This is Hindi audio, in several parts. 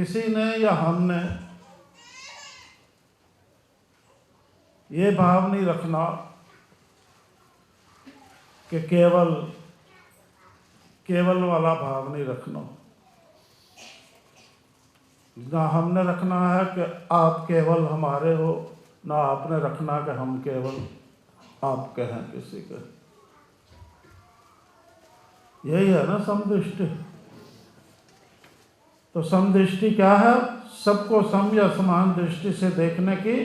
किसी ने या हमने ये भाव नहीं रखना कि केवल वाला भाव नहीं रखना। ना हमने रखना है कि आप केवल हमारे हो, ना आपने रखना कि हम केवल आपके हैं किसी के। यही है ना समदृष्टि। तो समदृष्टि क्या है? सबको सम या समान दृष्टि से देखने की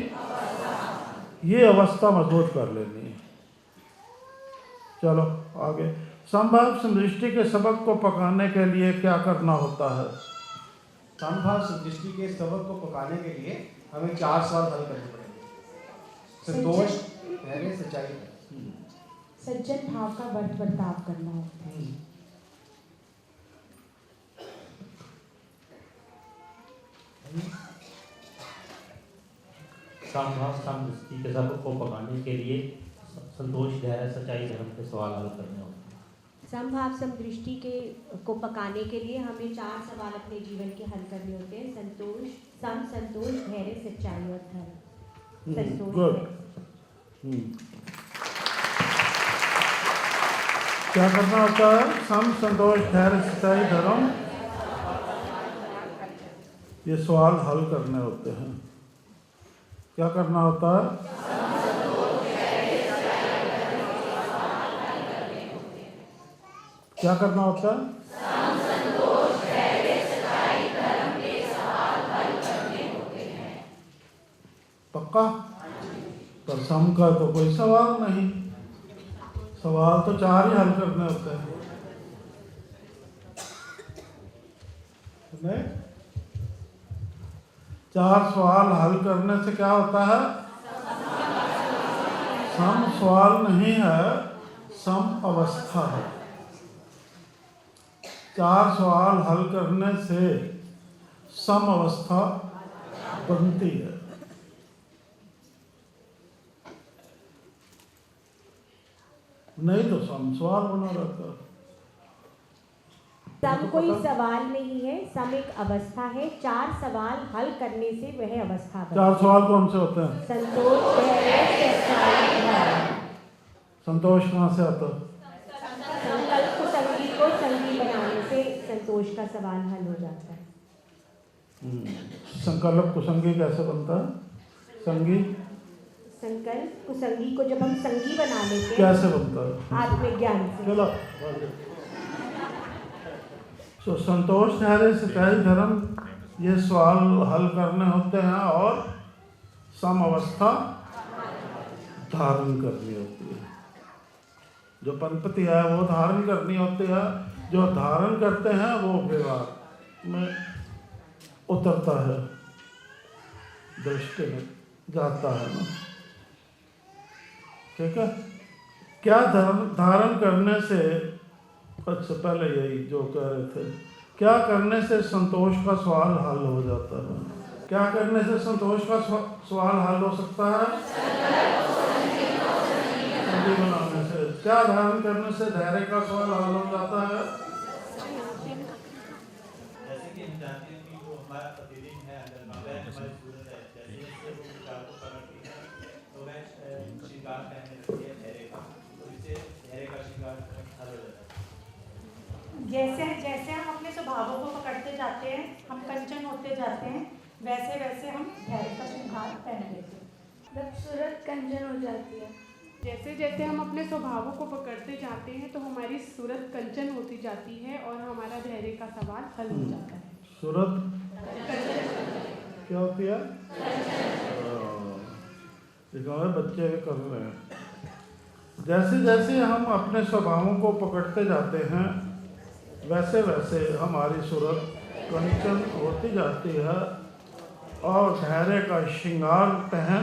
ये अवस्था मजबूत कर लेनी है। चलो आगे। समभाव समदृष्टि के सबक को पकाने के लिए क्या करना होता है? समभाव समदृष्टि के सबक को पकाने के लिए हमें 4 सवाल हल करने पड़ेंगे। संतोष, धैर्य, सच्चाई। सज्जन भाव का बर्ताव करना होता है। समभाव समदृष्टि के सबक को पकाने के लिए संतोष, धैर्य, सच्चाई, धर्म के सवाल हल करने होते हैं। समभाव समदृष्टि को पकाने के लिए हमें 4 सवाल अपने जीवन के हल करने होते हैं। संतोष, धैर्य, सच्चाई और धर्म। गुड। क्या करना होता है? सम, संतोष, धैर्य, सच्चाई, धर्म, ये सवाल हल करने होते हैं। क्या करना होता है? क्या करना होता है? पक्का? पर सम का तो कोई सवाल नहीं, सवाल तो 4 ही हल करने होते हैं। नहीं? 4 सवाल हल करने से क्या होता है? सम सवाल नहीं है, सम अवस्था है। 4 सवाल हल करने से सम अवस्था बनती है। नहीं तो सम सवाल बना रहता है। सम कोई सवाल नहीं है, सम एक अवस्था है। 4 सवाल हल करने से वह अवस्था बनती है। 4 सवाल कौन से होते हैं? संतोष, धैर्य, सच्चाई, धर्म। संतोष कहाँ से आता है? संकल्प कुसंगी को संगी बनाने से संतोष का सवाल हल हो जाता है। संकल्प कुसंगी कैसे बनता है? संगी संकल्प कुसंगी को जब हम संगी बना लेते हैं कैसे बनता है? आत्मज्ञान से। चलो तो संतोष, धैर्य, सच्चाई, धर्म, ये सवाल हल करने होते हैं और सम अवस्था धारण करनी होती है। जो पंपति है वो धारण करनी होती है, जो धारण करते हैं वो व्यवहार में उतरता है, दृष्टि में जाता है ना। ठीक है? क्या धारण करने से, अच्छा पहले यही जो कह रहे थे, क्या करने से संतोष का सवाल हल हो जाता है? क्या करने से संतोष का सवाल हल हो सकता है? संगी बनाने से। क्या धारण करने से धैर्य का सवाल हल हो जाता है? जैसे कि हम जानते हैं कि वो हमारा प्रतिबिंब है, अंदर हमारी सूरत है, जैसे वो विचार को पकड़ती है तो वह श्रृंगार पहनने लगती है धैर्य का, तो इससे धैर्य का श्रृंगार हल हो जाता है। जैसे जैसे हम अपने स्वभावों को पकड़ते जाते हैं, हम कंचन होते जाते हैं, वैसे वैसे हम धैर्य का श्रृंगार पहन लेते हैं। जब सूरत कंचन हो जाती है, जैसे जैसे हम अपने स्वभावों को पकड़ते जाते हैं तो हमारी सूरत कंचन होती जाती है और हमारा धैर्य का सवाल हल हो जाता है। सूरत क्या होती है? बच्चे कर रहे हैं। जैसे जैसे हम अपने स्वभावों को पकड़ते जाते हैं वैसे वैसे हमारी सूरत कंचन होती जाती है और धैर्य का श्रृंगार पहन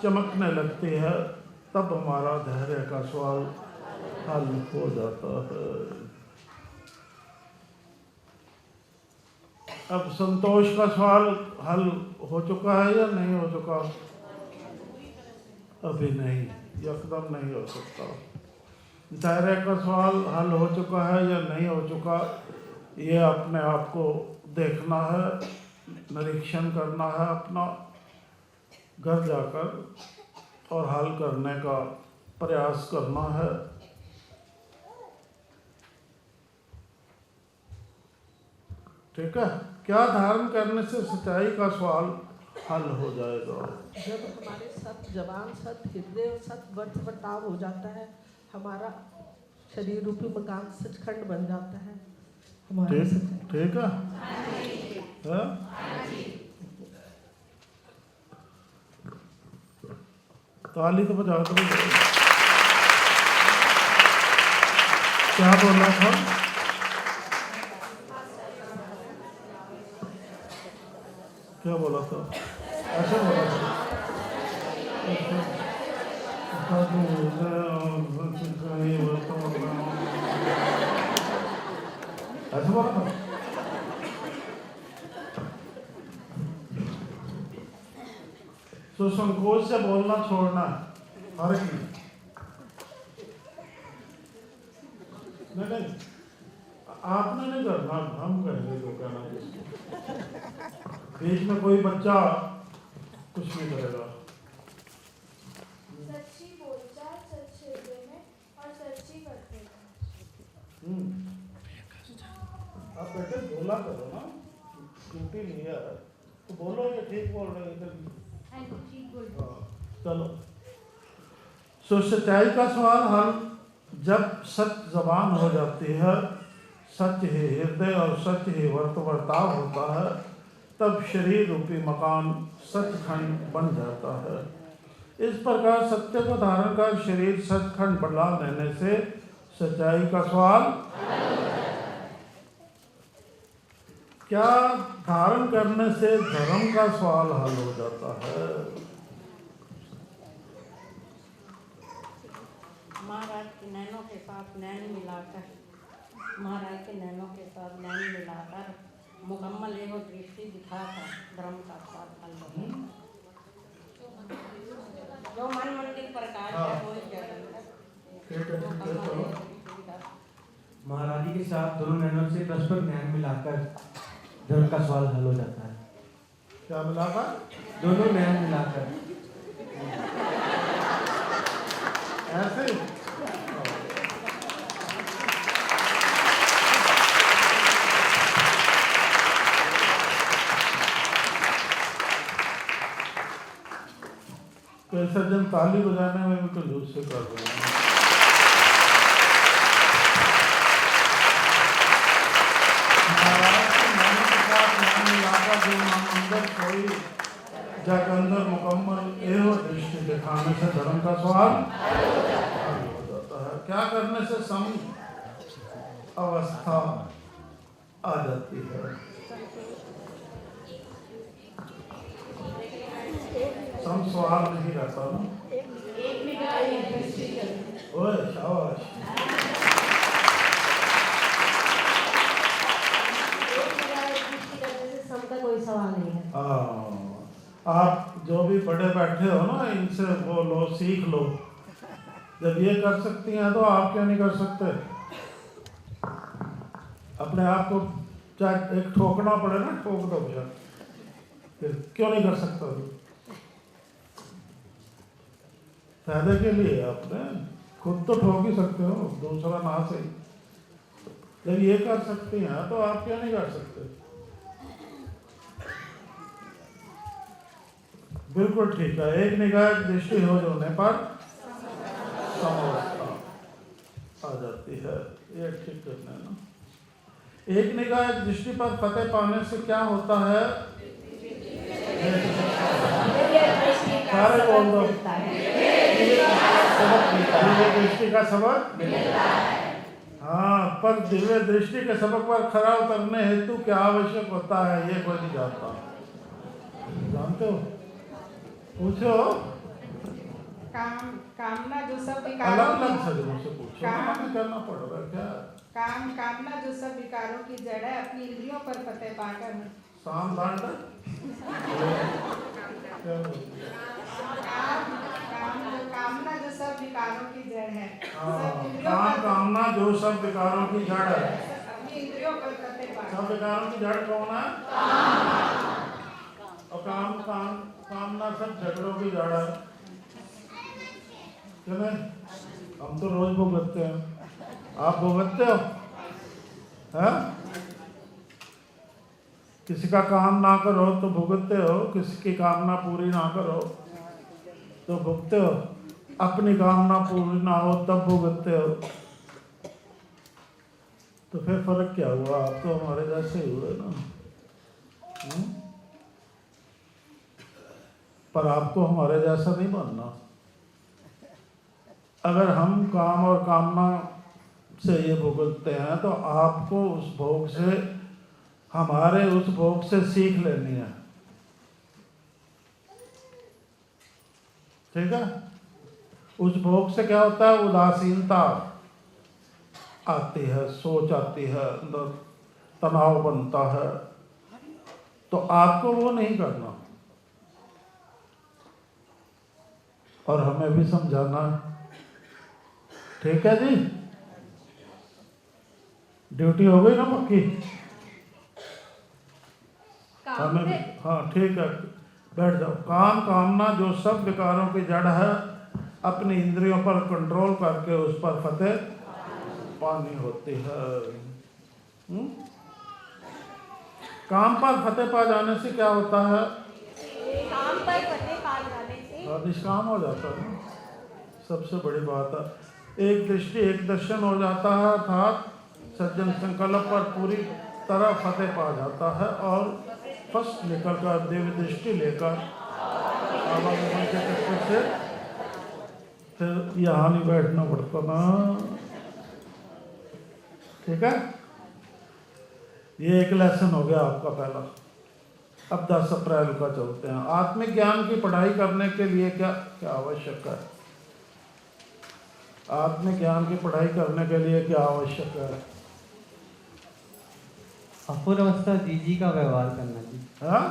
चमकने लगती है, तब हमारा धैर्य का सवाल हल हो जाता है। अब संतोष का सवाल हल हो चुका है या नहीं हो चुका? अभी नहीं, एकदम नहीं हो सकता। धैर्य का सवाल हल हो चुका है या नहीं हो चुका, ये अपने आप को देखना है। निरीक्षण करना है अपना घर जाकर और हल करने का प्रयास करना है। ठीक है, क्या धारण करने से सच्चाई का सवाल हल हो जाएगा? जब हमारे सत जवान, सत हृदय और सत वर्त बर्ताव हो जाता है, हमारा शरीर रूपी मकान सचखंड बन जाता है। हमारा ठीक है, ताली तो बजा दो। क्या बोला था? क्या बोला था? ऐसे बोला था? ऐसे बोला था? तो संकोच से बोलना छोड़ना हर एक नहीं, आपने नहीं करना, हम कहेंगे जो कहना। बीच में कोई बच्चा कुछ नहीं करेगा। सच्ची बोलचाल, सच हृदय में और सच्ची करते हैं। आप बेटे बोला करो ना, ड्यूटी नहीं है तो बोलो ये ठीक बोल रहे हैं। चलो, सो सच्चाई का सवाल हल जब सच जबान हो जाती है, सच ही हृदय और सच ही वर्ताव होता है, तब शरीर रूपी मकान सचखंड बन जाता है। इस प्रकार सत्य को धारण कर शरीर सचखंड बना लेने से सच्चाई का सवाल क्या धारण करने से धर्म का सवाल हल हो जाता है? महाराज के नैनों के साथ नैन मिलाकर, महाराज के नैनों के साथ नैन मिलाकर मुकम्मल एवं दृष्टि दिखाकर धर्म का सवाल हल हो जाता है। जो मन मंदिर प्रकार है वो महाराज जी के साथ दोनों नैनों से परस्पर ज्ञान मिलाकर धर्म का सवाल हल हो जाता है। क्या मिलाकर? दोनों नैन मिलाकर ऐसे तो सज्जन ताली बजाने में भी कंजूस से कर रहे हैं। कोई जग अंदर मुकम्मल एवं दृष्टि दिखाने से धर्म का सवाल हो जाता है। क्या करने से सम अवस्था आ जाती है? सम सवाल नहीं रहता ना। ओए शाबाश। कोई सवाल नहीं है। आप जो भी बड़े बैठे हो ना, इनसे वो लो, सीख लो। जब ये कर सकती हैं तो आप क्यों नहीं कर सकते? अपने आप को चाहे एक ठोकना पड़े ना, ठोक दो भैया, फिर क्यों नहीं कर सकता? फायदे के लिए आपने खुद तो ठोक ही सकते हो, दूसरा ना सही। जब ये कर सकती हैं तो आप क्यों नहीं कर सकते? बिल्कुल ठीक है। एक निगाह दृष्टि हो जाने पर समवस्था आ जाती है। ये ठीक करना है ना। एक निगाह दृष्टि पर फतेह पाने से क्या होता है? सारे बोल दो। दिव्य दृष्टि का सबक। हाँ, पर दिव्य दृष्टि के सबक पर खरा उतरने हेतु क्या आवश्यक होता है, ये कोई नहीं जानता। जानते हो? पूछो। कामना जो सब अलग सजनों से पूछो। हमें करना पड़ रहा है क्या? कामना जो सब विकारों की जड़ है, अपनी इंद्रियों पर फतेह पाकर शाम भांड कामना जो सब विकारों की जड़ है, कामना जो सब विकारों की जड़ है, अपनी इंद्रियों पर फतेह पाकर। सब विकारों की जड़ कौन है? सब झगड़ों की जड़ है, क्यों नहीं? हम तो रोज भुगतते हैं, आप भुगतते हो? हैं? किसी का काम ना करो तो भुगतते हो, किसी की कामना पूरी ना करो तो भुगतते हो, अपनी कामना पूरी ना हो तब भुगतते हो। तो फिर फर्क क्या हुआ? आप तो हमारे जैसे ही हुए ना। पर आपको हमारे जैसा नहीं बनना। अगर हम काम और कामना से ये भुगतते हैं तो आपको उस भोग से, हमारे उस भोग से सीख लेनी है, ठीक है? उस भोग से क्या होता है? उदासीनता आती है, सोच आती है, अंदर तनाव बनता है, तो आपको वो नहीं करना। और हमें भी समझाना है, ठीक है जी? ड्यूटी हो गई ना पक्की? हमें भी, हाँ ठीक है, बैठ जाओ। काम कामना जो सब विकारों की जड़ है, अपनी इंद्रियों पर कंट्रोल करके उस पर फतेह पानी होती है। काम पर फतेह पा जाने से क्या होता है? काम पर फतेह पा जाने से निष्काम हो जाता है ना, सबसे बड़ी बात है। एक दृष्टि एक दर्शन हो जाता है, अर्थात सज्जन संकल्प पर पूरी तरह फतेह पा जाता है और फर्स्ट निकल कर दिव्य दृष्टि लेकर आवागमन के चक्कर से फिर यहाँ नहीं बैठना पड़ता ना, ठीक है? ये एक लेसन हो गया आपका पहला। अब 10 अप्रैल का चलते हैं। आत्मिक ज्ञान की पढ़ाई करने के लिए क्या क्या आवश्यक है? आत्मिक ज्ञान की पढ़ाई करने के लिए क्या आवश्यक है? अपूर्व अवस्था जीजी का व्यवहार करना जी। हाँ,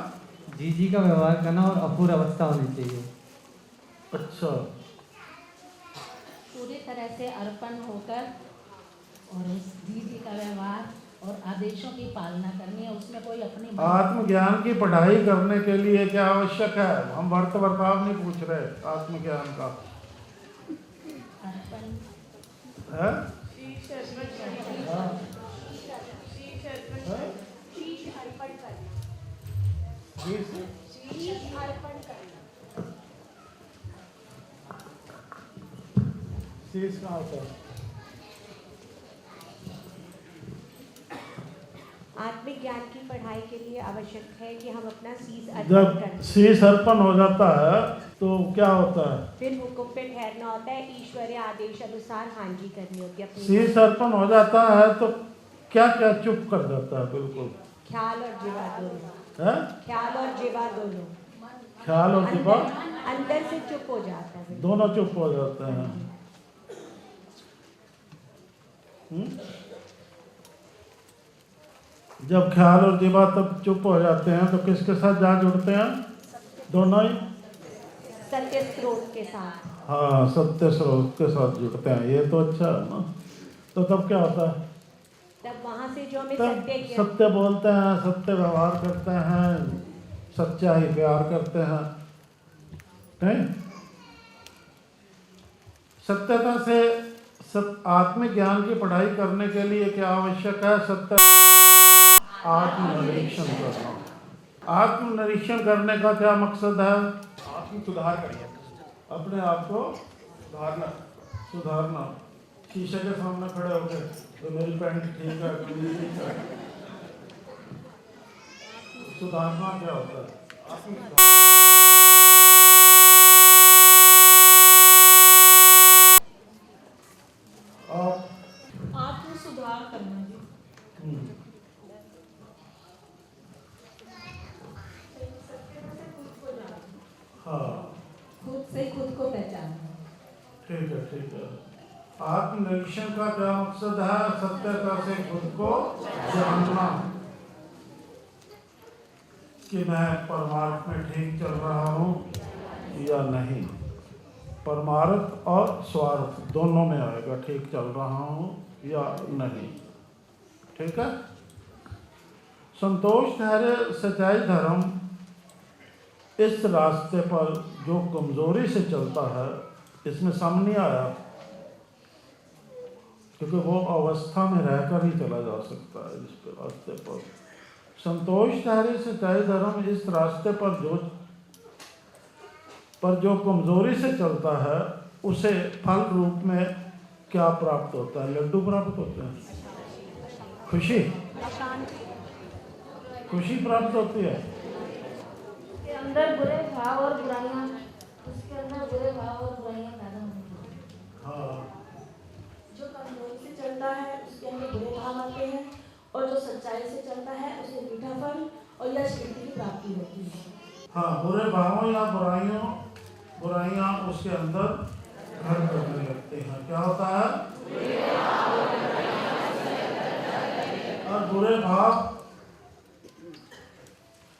जीजी का व्यवहार करना और अपूर्व अवस्था होनी चाहिए। अच्छा, पूरी तरह से अर्पण होकर और उस जीजी का व्यवहार और आदेशों की पालना करनी है, उसमें कोई अपनी आत्मज्ञान की पढ़ाई करने के लिए क्या आवश्यक है? हम वर्त वर्ताव नहीं पूछ रहे, आत्मज्ञान का अर्पण है। शीश अर्पण करना। शीश अर्पण करना। शीश अर्पण करना। शीश अर्पण करना। शीश कहाँ होता है? आत्मिक ज्ञान की पढ़ाई के लिए आवश्यक है कि हम अपना शीश अर्पण जब करें। शीश अर्पण हो जाता है तो क्या होता है? फिर हुक्म पे ठहरना होता है, ईश्वरीय आदेश अनुसार हांजी करनी होती है अपनी। शीश अर्पण हो जाता है तो क्या क्या चुप कर जाता है? बिल्कुल ख्याल और जीवा दोनों। है? ख्याल और जीवा दोनों। ख्याल और जीवा अंदर से चुप हो जाता है। दोनों चुप हो जाते हैं। जब ख्याल और जीवा तब चुप हो जाते हैं तो किसके साथ जा जुड़ते हैं? दोनों ही सत्य स्रोत के साथ। हाँ, सत्य स्रोत के साथ जुड़ते हैं। ये तो अच्छा है ना। तो तब क्या होता है? तब वहाँ से जो हमें तब सत्य ज्ञान, सत्य बोलते हैं, सत्य व्यवहार करते हैं, सच्चा ही प्यार करते हैं, नहीं? सत्यता से आत्मिक ज्ञान की पढ़ाई करने के लिए क्या आवश्यक है? सत्य आत्मनिरीक्षण करना। आत्मनिरीक्षण करने का क्या मकसद है? आत्म सुधार करिए, अपने आप को सुधारना। शीशे के सामने खड़े होकर तो मेरी पैंट ठीक है, कमीज ठीक है। सुधारना क्या होता है? आत्म सुधार करना जी। हाँ, खुद से खुद को पहचानना। ठीक है, ठीक है। आत्मनिरीक्षण का क्या मकसद है? सत्यता से खुद को जानना कि मैं परमार्थ में ठीक चल रहा हूँ या नहीं। परमार्थ और स्वार्थ दोनों में आएगा, ठीक चल रहा हूँ या नहीं, ठीक है। संतोष ठहरे सच्चाई धर्म इस रास्ते पर जो कमज़ोरी से चलता है, इसमें सम नहीं आया, क्योंकि वो अवस्था में रहकर ही चला जा सकता है इस रास्ते पर। संतोष धैर्य सच्चाई धर्म इस रास्ते पर जो कमज़ोरी से चलता है, उसे फल रूप में क्या प्राप्त होता है? लड्डू प्राप्त होते हैं, खुशी प्राप्त होती है। उसके अंदर बुरे भाव और बुराइयां पैदा होती हैं। हाँ, जो कमजोरी से चलता है उसके अंदर बुरे भाव आते हैं, और जो सच्चाई से चलता है उसे मीठा फल और यश कीर्ति की प्राप्ति होती है। हाँ, बुरे भावों या बुराइयां उसके अंदर घर करने लगते हैं। क्या होता है? और बुरे भाव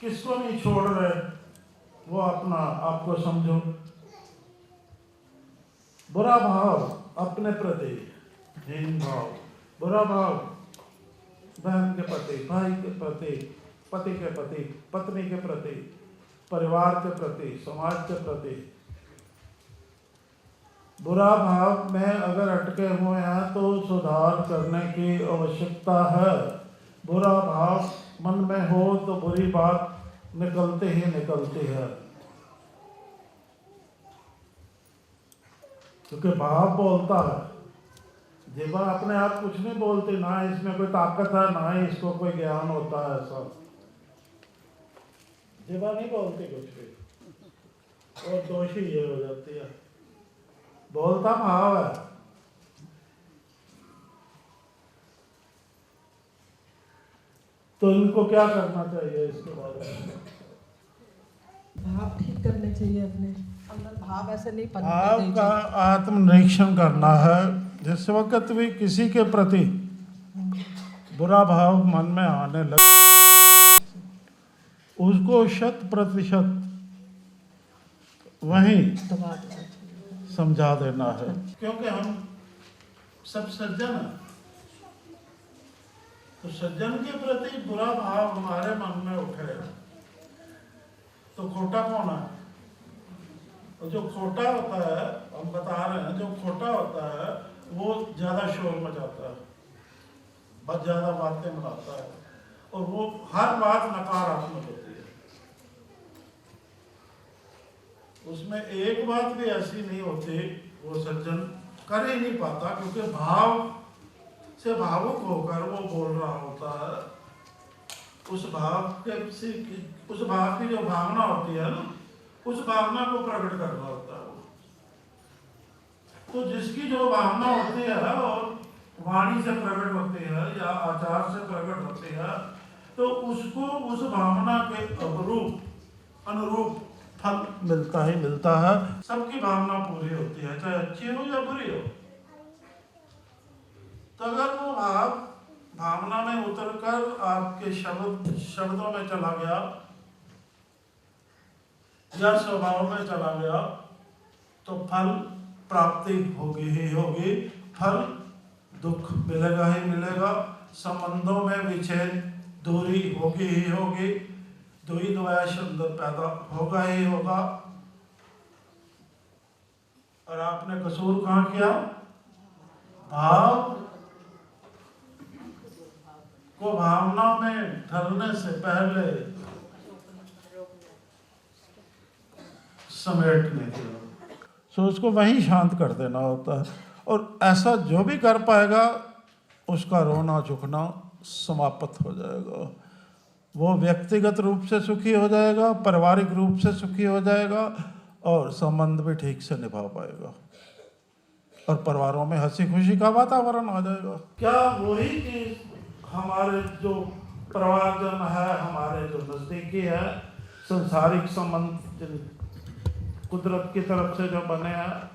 किसको नहीं छोड़ रहे? वो अपना आपको समझो। बुरा भाव अपने प्रति, हीन भाव, बुरा भाव बहन के प्रति, भाई के प्रति, पति के प्रति, पत्नी के प्रति, परिवार के प्रति, समाज के प्रति। बुरा भाव में अगर अटके हुए हैं तो सुधार करने की आवश्यकता है। बुरा भाव मन में हो तो बुरी बात निकलती ही निकलती है, क्योंकि भाव बोलता है। जीवा अपने आप कुछ नहीं बोलती, ना इसमें कोई ताकत है, ना ही इसको कोई ज्ञान होता है। सब जीवा नहीं बोलती कुछ भी, और दोषी ये हो जाती है। बोलता भाव है। तो इनको क्या करना चाहिए इसके बारे में? भाव ठीक करने चाहिए अपने अंदर। भाव ऐसे नहीं पनपने भाव देने का चाहिए। आत्मनिरीक्षण करना है। जिस वक्त भी किसी के प्रति बुरा भाव मन में आने लगे, उसको 100% वहीं दबा देना चाहिए। समझा देना है, क्योंकि हम सब सज्जन हैं। तो सज्जन के प्रति बुरा भाव हमारे मन में उठे तो खोटा कौन है? और जो खोटा होता है, हम बता रहे हैं, जो खोटा होता है वो ज्यादा शोर मचाता है, बहुत ज्यादा बातें बनाता है, और वो हर बात नकारात्मक होती है। उसमें एक बात भी ऐसी नहीं होती, वो सज्जन कर ही नहीं पाता, क्योंकि भाव से भावुक होकर वो बोल रहा होता है। उस भाव की जो भावना होती है ना, उस भावना को प्रकट करना होता है। तो जिसकी जो भावना होती है और वाणी से प्रकट होती है या आचार से प्रकट होती है, तो उसको उस भावना के अनुरूप फल मिलता ही मिलता है। सबकी भावना पूरी होती है, चाहे अच्छी हो या बुरी हो। तो अगर वो भावना में उतरकर आपके शब्दों में चला गया या स्वभाव में चला गया, तो फल प्राप्ति होगी ही होगी। फल दुख मिलेगा ही मिलेगा। संबंधों में विच्छेद, दूरी होगी ही होगी। दुई द्वेष अंदर पैदा होगा ही होगा। और आपने कसूर कहाँ किया? भाव को भावना में ढलने से पहले समेटने के लिए, सो उसको वहीं शांत कर देना होता है। और ऐसा जो भी कर पाएगा उसका रोना झुकना समाप्त हो जाएगा। वो व्यक्तिगत रूप से सुखी हो जाएगा, पारिवारिक रूप से सुखी हो जाएगा, और संबंध भी ठीक से निभा पाएगा, और परिवारों में हंसी खुशी का वातावरण आ जाएगा। क्या वही चीज हमारे जो परिवारजन है, हमारे जो नज़दीकी है, संसारिक संबंध कुदरत की तरफ से जो बने हैं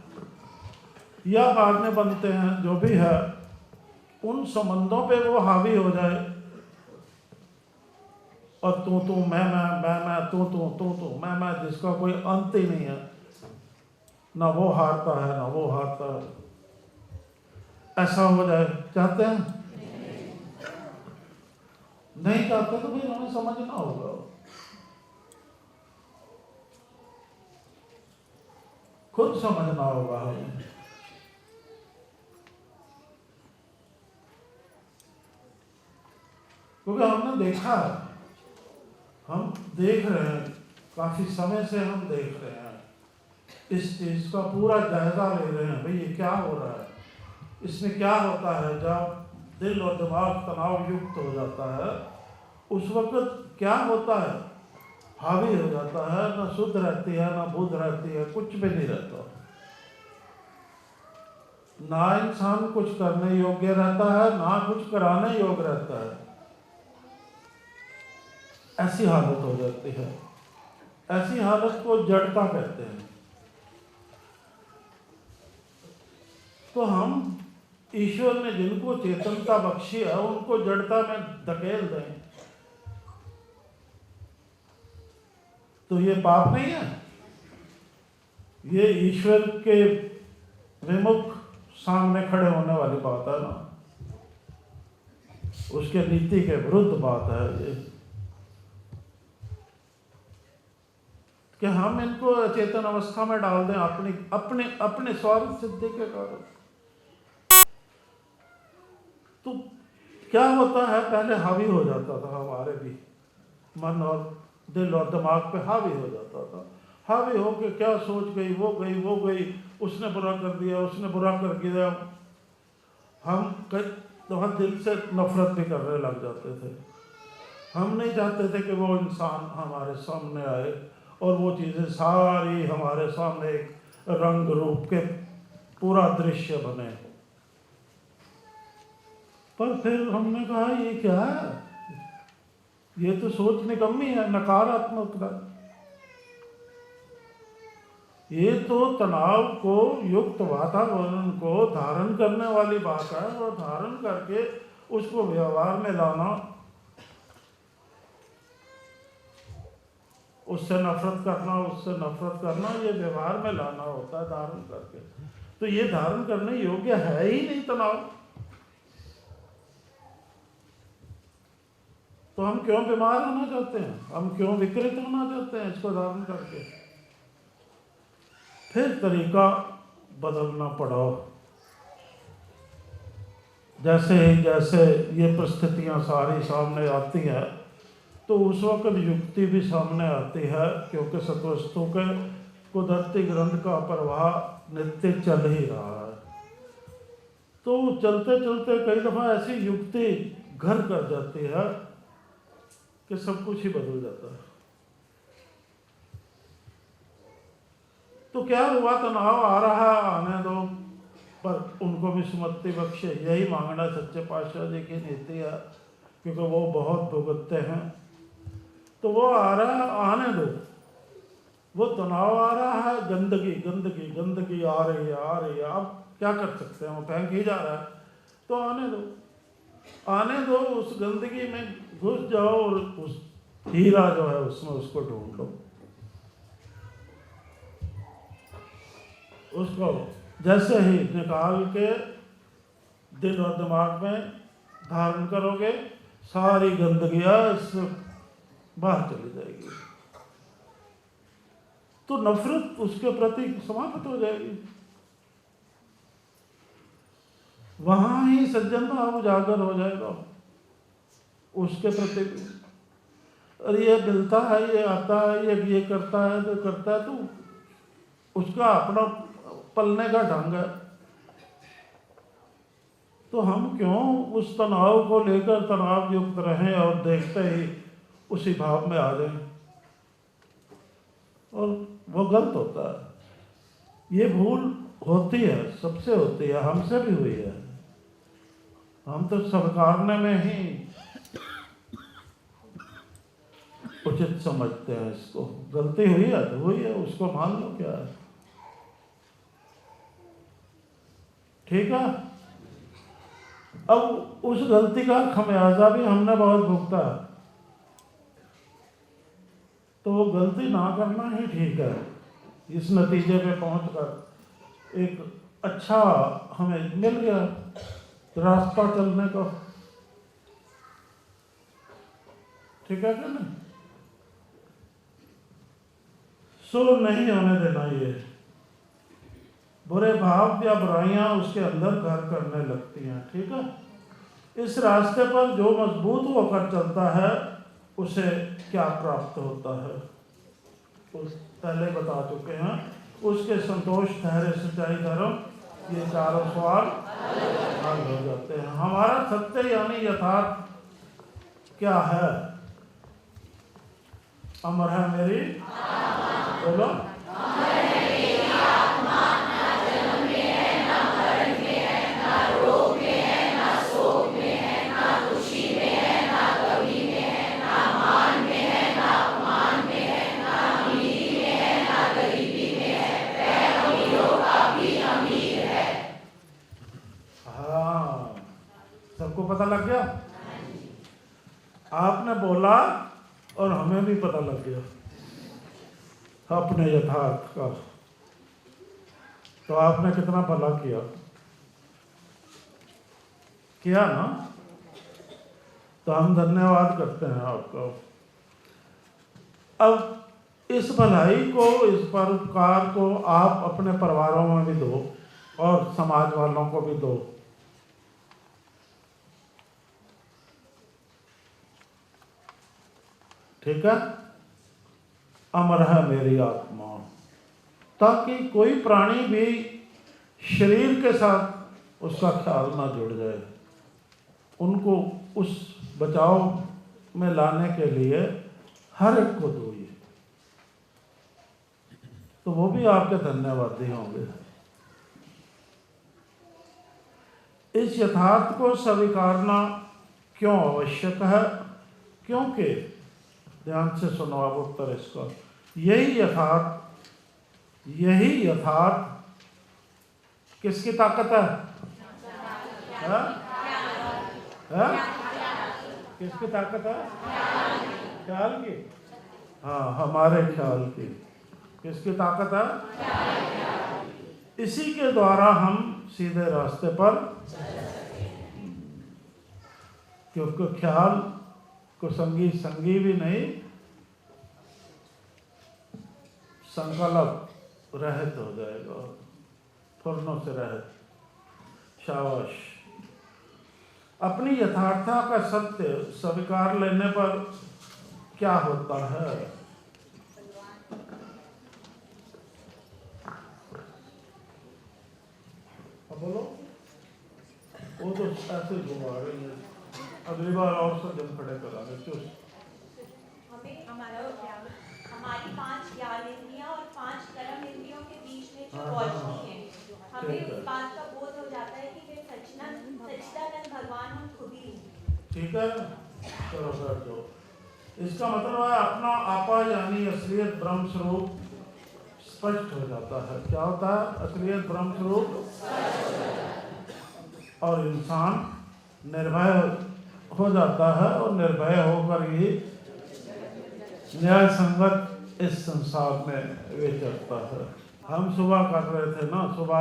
या बाद में बनते हैं, जो भी है, उन संबंधों पे वो हावी हो जाए और तू मैं तू मैं जिसका कोई अंत ही नहीं है, ना वो हारता है ना वो हारता है, ऐसा हो जाए। चाहते हैं? नहीं चाहते तो फिर हमें समझना होगा। खुद समझना होगा हमें। क्योंकि हमने देखा है, हम देख रहे हैं, काफी समय से हम देख रहे हैं, इस चीज का पूरा जायजा ले रहे हैं, भाई ये क्या हो रहा है, इसमें क्या होता है। जब दिल और दिमाग तनाव युक्त हो जाता है उस वक्त क्या होता है, हावी हो जाता है, ना शुद्ध रहती है ना बुद्ध रहती है, कुछ भी नहीं रहता, ना इंसान कुछ करने योग्य रहता है ना कुछ कराने योग्य रहता है। ऐसी हालत हो जाती है। ऐसी हालत को जड़ता कहते हैं। तो हम ईश्वर ने जिनको चेतनता बख्शी है उनको जड़ता में धकेल दें तो ये पाप नहीं है, ये ईश्वर के विमुख सामने खड़े होने वाली बात है ना, उसके नीति के विरुद्ध बात है ये, कि हम इनको अचेतन अवस्था में डाल दें अपनी अपने अपने स्वार्थ सिद्धि के कारण। तो क्या होता है, पहले हावी हो जाता था हमारे भी मन और दिल और दिमाग पे हावी हो जाता था। हावी हो के क्या सोच गई, वो गई, वो गई, उसने बुरा कर दिया, उसने बुरा कर दिया, हम कई दफा दिल से नफरत भी करने लग जाते थे। हम नहीं चाहते थे कि वो इंसान हमारे सामने आए और वो चीज़ें सारी हमारे सामने एक रंग रूप के पूरा दृश्य बने। पर फिर हमने कहा ये क्या है, ये तो सोच निकम्मी है, नकारात्मकता। ये तो तनाव को युक्त वातावरण को धारण करने वाली बात है, और धारण करके उसको व्यवहार में लाना, उससे नफरत करना, उससे नफरत करना, ये व्यवहार में लाना होता है धारण करके। तो ये धारण करने योग्य है ही नहीं तनाव, तो हम क्यों बीमार होना चाहते हैं, हम क्यों विकृत होना चाहते हैं इसको धारण करके। फिर तरीका बदलना पड़ा। जैसे ही जैसे ये परिस्थितियां सारी सामने आती हैं तो उस वक्त युक्ति भी सामने आती है, क्योंकि सत्वस्तु के कुदरती ग्रंथ का प्रवाह नित्य चल ही रहा है। तो चलते चलते कई दफा ऐसी युक्ति घर कर जाती है कि सब कुछ ही बदल जाता है। तो क्या हुआ, तनाव आ रहा है, आने दो, पर उनको भी सुमति बख्शे, यही मांगना सच्चे पातशाह जी की नीति है, क्योंकि वो बहुत भुगतते हैं। तो वो आ रहा है, आने दो। वो तनाव आ रहा है, गंदगी गंदगी गंदगी आ रही है, आ रही है, आप क्या कर सकते हैं, वो फेंक ही जा रहा है, तो आने दो, आने दो, उस गंदगी में घुस जाओ और उस हीरा जो है उसमें उसको ढूंढ लो। उसको जैसे ही निकाल के दिल और दिमाग में धारण करोगे, सारी गंदगियां बाहर चली जाएगी, तो नफरत उसके प्रति समाप्त हो जाएगी। वहां ही सज्जन भाव उजागर हो जाएगा उसके प्रति। अरे ये मिलता है, ये आता है, ये करता है, तो करता है, तो उसका अपना पलने का ढंग है। तो हम क्यों उस तनाव को लेकर तनाव युक्त रहें और देखते ही उसी भाव में आ जाएं, और वो गलत होता है। ये भूल होती है, सबसे होती है, हमसे भी हुई है। हम तो स्वीकारने में ही उचित समझते हैं इसको। गलती हुई है तो हुई है, उसको मान लो, क्या है, ठीक है। अब उस गलती का खमियाजा भी हमने बहुत भुगता है, तो वो गलती ना करना ही ठीक है। इस नतीजे पे पहुंचकर एक अच्छा हमें मिल गया रास्ता चलने का, ठीक है कि नहीं। सो नहीं होने देना ये, बुरे भाव या बुराइयां उसके अंदर घर करने लगती हैं। ठीक है, इस रास्ते पर जो मजबूत होकर चलता है उसे क्या प्राप्त होता है, उस पहले बता चुके हैं। उसके संतोष, धैर्य, सच्चाई, धर्म, ये चारों सवाल हल हो जाते हैं। हमारा सत्य यानी यथार्थ क्या है? अमर है मेरी, बोलो, सबको पता लग गया? आपने बोला और हमें भी पता लग गया अपने यथार्थ का। तो आपने कितना भला किया ना? तो हम धन्यवाद करते हैं आपका। अब इस भलाई को, इस परोपकार को आप अपने परिवारों में भी दो और समाज वालों को भी दो। ठीक है, अमर है मेरी आत्मा, ताकि कोई प्राणी भी शरीर के साथ उसका ख्याल ना जुड़ जाए। उनको उस बचाव में लाने के लिए हर एक को दो ये, तो वो भी आपके धन्यवादी होंगे। इस यथार्थ को स्वीकारना क्यों आवश्यक है? क्योंकि, ध्यान से सुनो आप उत्तर इसका, यही यथार्थ किसकी ताकत है? किसकी ताकत है? ख्याल की। हाँ, हमारे ख्याल की। किसकी ताकत है? इसी के द्वारा हम सीधे रास्ते पर, क्योंकि ख्याल को संगी भी नहीं, संकल्प रहित हो जाएगा, फुर्नों से रहित। शाबाश। अपनी यथार्थता का सत्य स्वीकार लेने पर क्या होता है? अब बोलो। वो तो ऐसे घुमा रही है, अगली बार और सज्जन खड़े करा रहे। हमें हमारी 5 ज्ञान इंद्रियां और 5 कर्म इंद्रियों के बीच में जो रोशनी है, हमें इस बात का बोध हो जाता है कि वे सच्चिदानंद भगवान हम खुद ही हैं। ठीक है, चलो सर। जो इसका मतलब है अपना आपा यानी असलियत ब्रह्म स्वरूप स्पष्ट हो जाता है। क्या होता है? असलियत ब्रह्म स्वरूप, और इंसान निर्भय हो जाता है, और निर्भय होकर ही न्याय संगत इस संसार में विचरता है। हम सुबह कर रहे थे ना, सुबह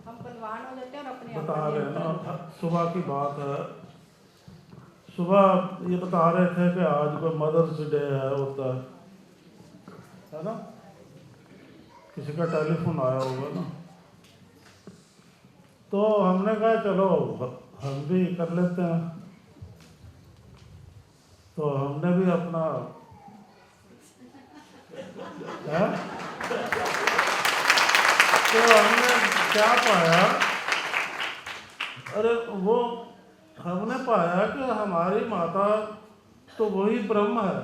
हम बलवान हो जाते हैं और अपने बता रहे हैं ना, सुबह की बात है। सुबह ये बता रहे थे कि आज कोई मदर्स डे होता है ना? किसी का टेलीफोन आया होगा ना, तो हमने कहा चलो हम भी कर लेते हैं। तो हमने भी अपना है? तो हमने क्या पाया? अरे वो हमने पाया कि हमारी माता तो वही ब्रह्म है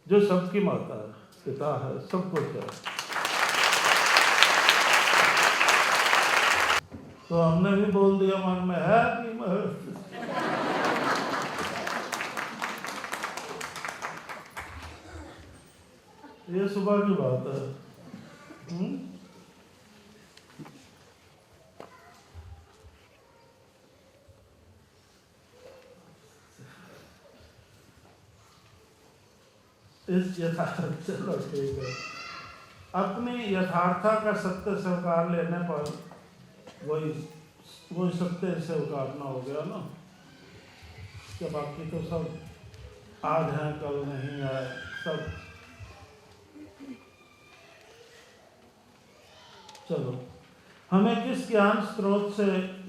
जो सबकी माता है, पिता है, सब कुछ है। तो हमने भी बोल दिया मन में है कि ये सुबह की बात है। इस यथार्थ, चलो ठीक है, अपनी यथार्था का सत्य स्वीकार लेने पर वही सत्य स्वीकारना हो गया ना, कि बाकी तो सब आज हैं कल नहीं है, सब चलो, हमें किस ज्ञान स्रोत से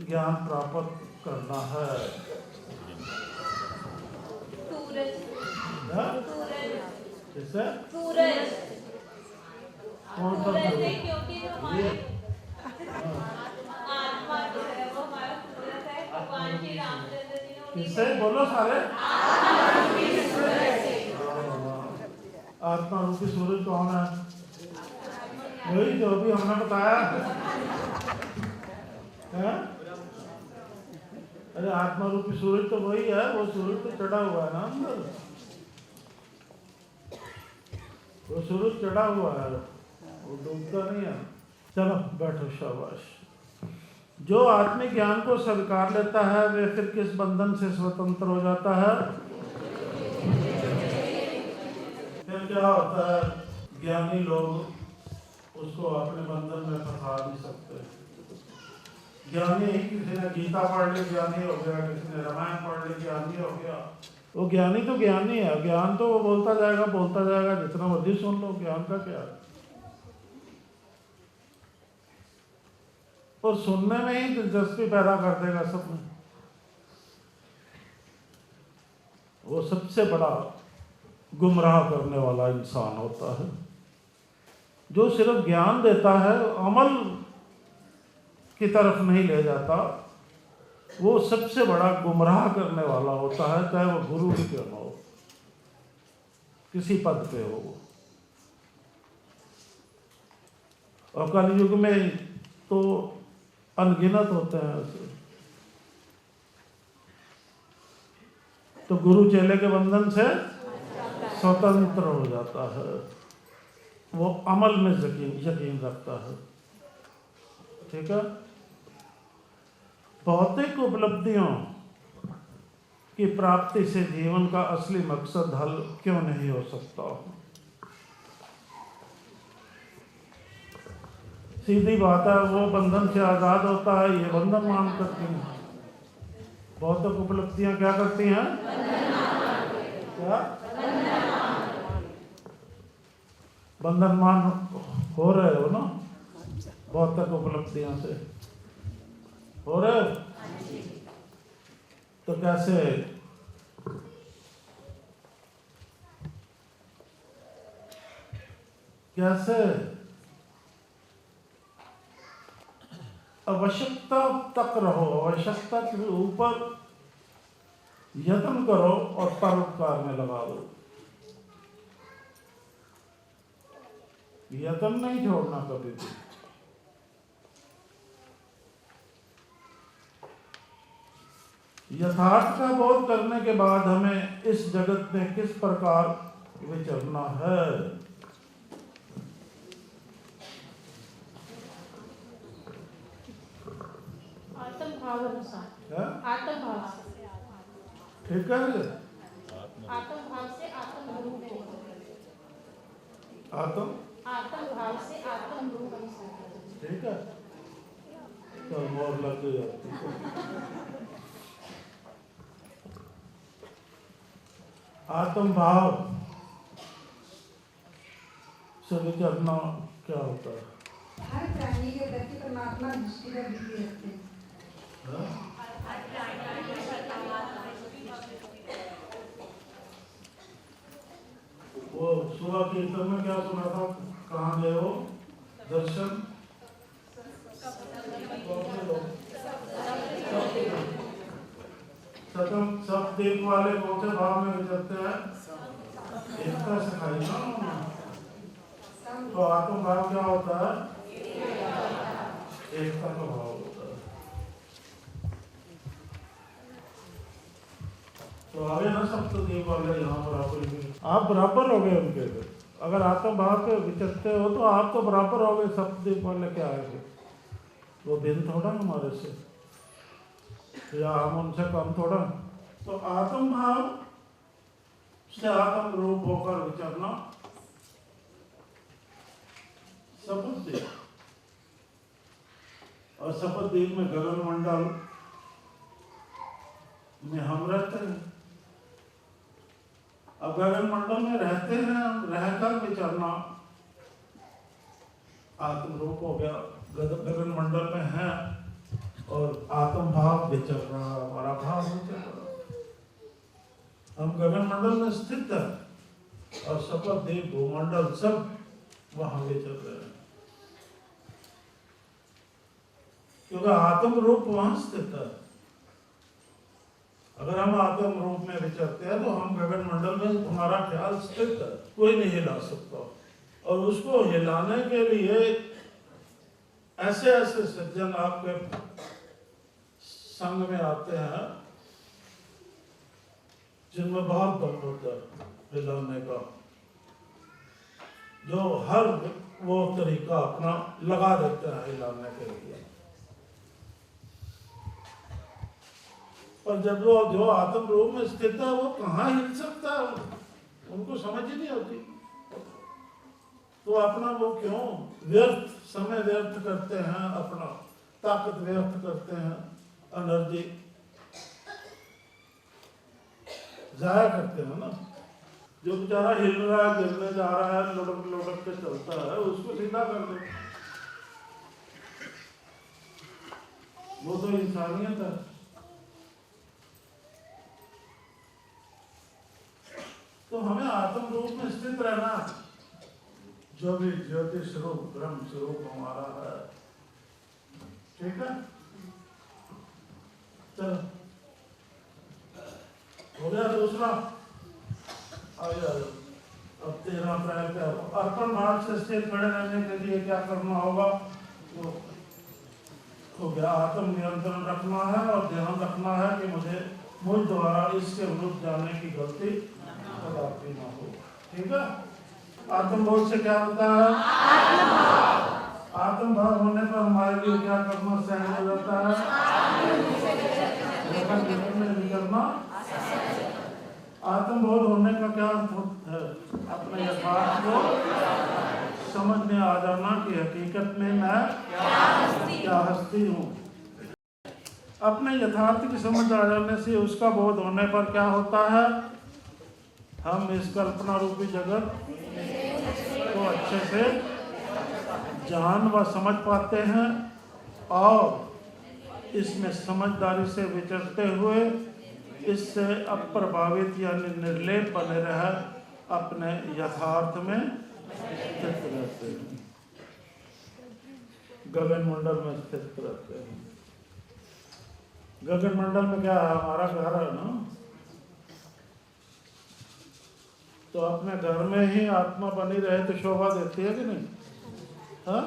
ज्ञान प्राप्त करना है? सूरज। हाँ? सूरज। किससे? सूरज। कौन सा सूरज सूरज? है क्योंकि जो हमारे आत्मा जो है वो हमारा सूरज है। भगवान श्री रामचंद्र जी ने उन्हीं किससे बोलो सारे? आत्मा रूपी सूरज से। आत्मा रूपी सूरज कौन है? वही जो भी हमने बताया है। अरे आत्मा रूपी सूरज तो वही है, वो सूरज तो चढ़ा हुआ है ना अंदर, वो सूरज चढ़ा हुआ है, वो डूबता नहीं है। चलो बैठो, शाबाश। जो आत्मिक ज्ञान को स्वीकार लेता है वे फिर किस बंधन से स्वतंत्र हो जाता है? फिर क्या होता है? ज्ञानी लोग उसको अपने बंधन में फंसा नहीं सकते। ज्ञानी, किसी ने गीता पढ़ ली ज्ञानी हो गया, किसी ने रामायण पढ़ ली ज्ञानी हो गया। वो ज्ञानी तो ज्ञानी है, ज्ञान तो वो बोलता जाएगा, जितना मर्जी सुन लो, ज्ञान का क्या है। और सुनने में ही दिलचस्पी पैदा कर देगा सब में। वो सबसे बड़ा गुमराह करने वाला इंसान होता है। जो सिर्फ ज्ञान देता है, अमल की तरफ नहीं ले जाता, वो सबसे बड़ा गुमराह करने वाला होता है, चाहे वो गुरु ही क्यों ना हो, किसी पद पे हो। और कलयुग में तो अनगिनत होते हैं ऐसे। तो गुरु चेले के बंधन से स्वतंत्र हो जाता है, वो अमल में यकीन रखता है। ठीक है। भौतिक उपलब्धियों की प्राप्ति से जीवन का असली मकसद हल क्यों नहीं हो सकता? सीधी बात है, वो बंधन से आजाद होता है, ये बंधन मान करती हैं। भौतिक उपलब्धियां क्या करती हैं? क्या बंधन मान हो रहे हो ना? भौतिक उपलब्धियों से हो रहे हो तो कैसे? कैसे? आवश्यकता तक रहो, आवश्यकता के ऊपर यत्न करो और परोपकार में लगा दो। यत्न नहीं छोड़ना कभी भी। यथार्थ का बोध करने के बाद हमें इस जगत में किस प्रकार विचरना है? आत्म भाव अनुसार। आत्म भाव से। ठीक है। आत्म भाव से आत्म रूप हो। आत्म भाव से आत्म रूप अनुसार। ठीक है। तो मोर लग जाती है। आत्म भाव से विचरना क्या होता है? हर प्राणी के प्रति परमात्मा दृष्टि का वृत्ति रखते हैं। वो सुबह कीर्तन में क्या सुना था? कहाँ गए हो? दर्शन सब देख वाले कौन से भाव में विचरते हैं? एकता सिखाई ना उन्होंने। तो आत्म भाव क्या होता है? एकता का भाव होता है। तो आगे ना सप्तद्वीप वाले यहाँ बराबर ही, आप बराबर हो गए उनके से। अगर आत्म भाव पे विचरते हो तो आप तो बराबर हो गए। सप्तद्वीप वाले क्या है? वो भिन्न थोड़ा हमारे से, या हम उनसे कम थोड़ा। तो आत्म भाव से आत्म रूप होकर विचरना सपद्वीप। और सपद्वीप में गगन मंडल में हम रहते हैं। अब गगन मंडल में रहते हैं, रहकर विचरना आत्म रूप हो गया। गगन मंडल में हैं और आत्म भाव भी चल रहा है, हमारा भाव भी चल रहा है। हम गगन मंडल में स्थित है और सकल देव भूमंडल सब वहां भी चल रहे हैं, क्योंकि आत्म रूप वहां स्थित है। अगर हम आत्म रूप में विचरते हैं तो हम गगन मंडल में हमारा ख्याल स्थित है, कोई नहीं हिला सकता। और उसको हिलाने के लिए ऐसे ऐसे सज्जन आपके संग में आते हैं जिनमें बहुत दम होता है हिलाने का, जो हर वो तरीका अपना लगा देते हैं हिलाने के लिए। पर जब वो जो आत्म रूप में स्थित है वो कहाँ हिल सकता है, उनको समझ ही नहीं होती। तो अपना वो क्यों व्यर्थ समय व्यर्थ करते हैं, अपना ताकत व्यर्थ करते हैं, एनर्जी जाया करते हैं ना। जो बेचारा हिल रहा है, गिरने जा रहा है, लुढ़क लुढ़क के चलता है, उसको सीधा कर दो। वो तो इंसानियत है। तो हमें आत्म रूप में स्थित रहना, जो भी ज्योतिष रूप ब्रह्म स्वरूप हमारा है, ठीक है। चलो हो गया दूसरा। आइए अब 13 अप्रैल का अर्पण भाव से स्थिर खड़े रहने के लिए क्या करना होगा, वो हो गया। आत्म नियंत्रण रखना है और ध्यान रखना है कि मुझ द्वारा इसके विरुद्ध जाने की गलती कदापि ना हो, ठीक है। आत्मबोध से क्या होता है, आत्म भाव होने पर हमारे लिए क्या करना सहज हो जाता है, करना। आत्मबोध होने का क्या अर्थ है, अपने यथार्थ को समझ में आ जाना कि हकीकत में मैं क्या हस्ती हूँ। अपने यथार्थ की समझ आ जाने से उसका बोध होने पर क्या होता है, हम इस कल्पना रूपी जगत को अच्छे से जान व समझ पाते हैं और इसमें समझदारी से विचरते हुए इससे अप्रभावित यानी निर्लेप बने रह अपने यथार्थ में स्थित रहते हैं, गगन मंडल में स्थित रहते हैं। गगन मंडल में क्या है, हमारा घर है ना। तो अपने घर में ही आत्मा बनी रहे तो शोभा देती है कि नहीं, हाँ।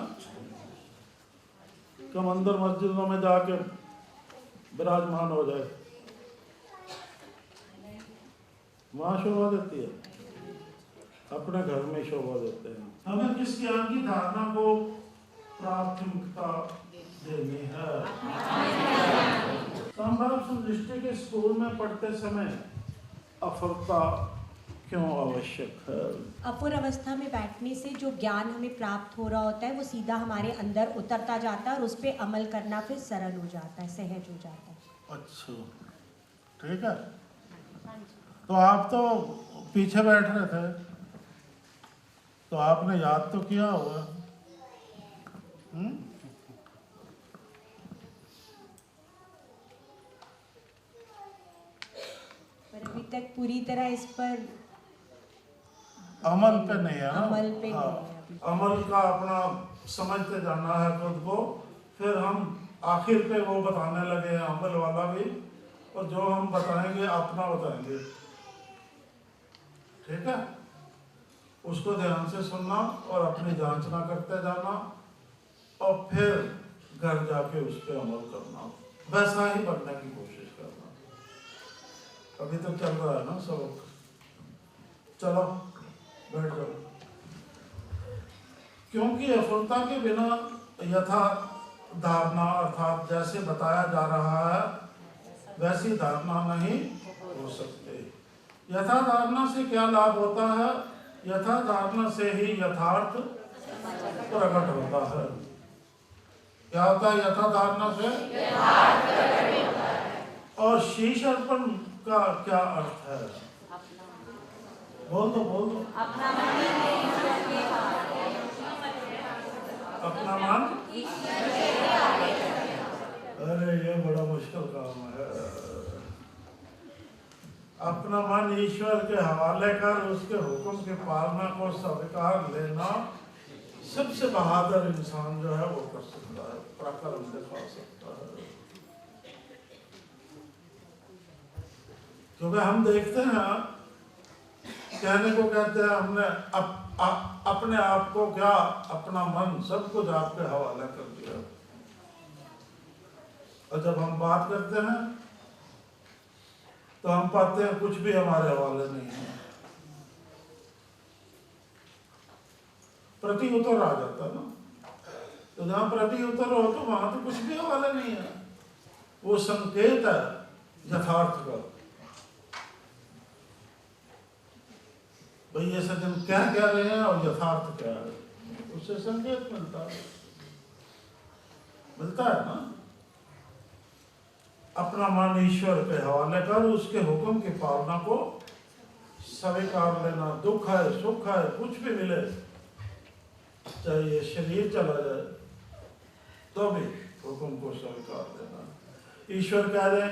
कम अंदर मस्जिदों में जाके विराजमान हो जाए, वहां शोभा देती है, अपने घर में शोभा देते हैं। हमें किस ज्ञान की धारणा को प्राथमिकता देनी है। संभाव दृष्टि के स्कूल में पढ़ते समय अफुरता क्यों आवश्यक है। अपूर अवस्था में बैठने से जो ज्ञान हमें प्राप्त हो रहा होता है वो सीधा हमारे अंदर उतरता जाता है और उस पर अमल करना फिर सरल हो जाता है, सहज हो जाता है। अच्छा, ठीक है। तो आप तो पीछे बैठ रहे थे, तो आपने याद तो किया होगा, पर अभी तक पूरी तरह इस पर अमल पे नहीं है ना। अमल पे हाँ, नहीं है। अमल का अपना समझते जाना है खुद को, फिर हम आखिर पे वो बताने लगे हैं अमल वाला भी, और जो हम बताएंगे अपना बताएंगे, ठीक है। उसको ध्यान से सुनना और अपनी जांचना करते जाना और फिर घर जाके उस पर अमल करना, वैसा ही बनने की कोशिश करना। अभी तो चल रहा है ना सब, चलो बैठ जाओ। क्योंकि अफुरता के बिना यथा धारणा अर्थात जैसे बताया जा रहा है वैसी धारणा नहीं हो सकते। यथा धारणा से क्या लाभ होता है, यथा धारणा से ही यथार्थ प्रकट होता है। क्या होता है यथा धारणा से, और शीश अर्पण का क्या अर्थ है, बोल दो बोल दो। अपना मन अरे ये बड़ा मुश्किल काम है। अपना मन ईश्वर के हवाले कर उसके हुक्म की पालना को स्वीकार लेना सबसे बहादुर इंसान जो है वो कर सकता है, पराक्रम दिखा सकता है। क्योंकि हम देखते हैं, कहने को कहते हैं हमने अपने आप को क्या, अपना मन सब कुछ आपके हवाले कर दिया, और जब हम बात करते हैं तो हम पाते हैं कुछ भी हमारे हवाले नहीं है, प्रति उत्तर आ जाता है ना। तो जहाँ प्रति उत्तर हो तो वहां तो कुछ भी हवाले नहीं है, वो संकेत है यथार्थ का। भाई ये सज्जन क्या कह रहे हैं और यथार्थ क्या है, उससे संकेत मिलता है ना। अपना मन ईश्वर के हवाले कर उसके हुक्म की पालना को स्वीकार लेना। दुख है सुख है कुछ भी मिले, चाहे ये शरीर चला जाए तो भी हुक्म को स्वीकार लेना। ईश्वर कह रहे